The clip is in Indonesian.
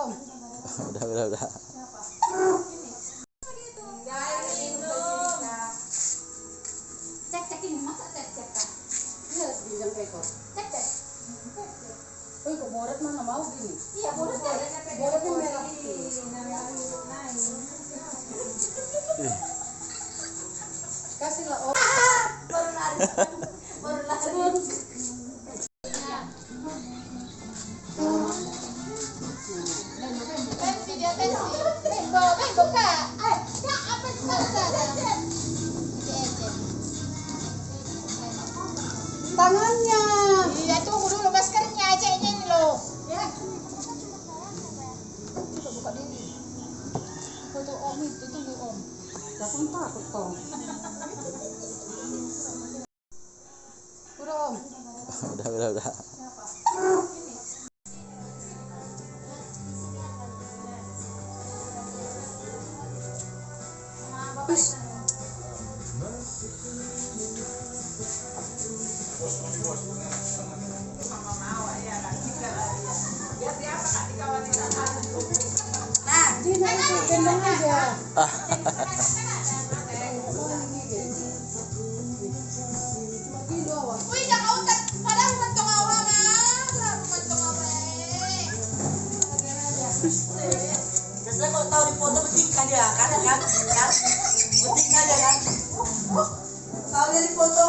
Om. Udah. Cek ini masa cek Kak. Iya, di jam rekor. Cek. Oh, kok boret mana mau gini? Iya, boleh cek. Boretnya merah. Kasihlah Om. Baru lari. Tensi dia tensi. Bego Kak. Kak apa sekarang? Tangannya. Iya, tunggu dulu maskernya ceknya ini loh. Ya. Coba buka diri. Foto Om itu tunggu Om. Jangan takut Om. Udah Om. Udah. Terus. Nah, Dina itu gendong aja. wih jangan utak. Padahal mencong awal mencong awal. Biasanya kalau tahu di foto bertingkah dia kan? Bertingkah dia kan? Tahu dia di foto.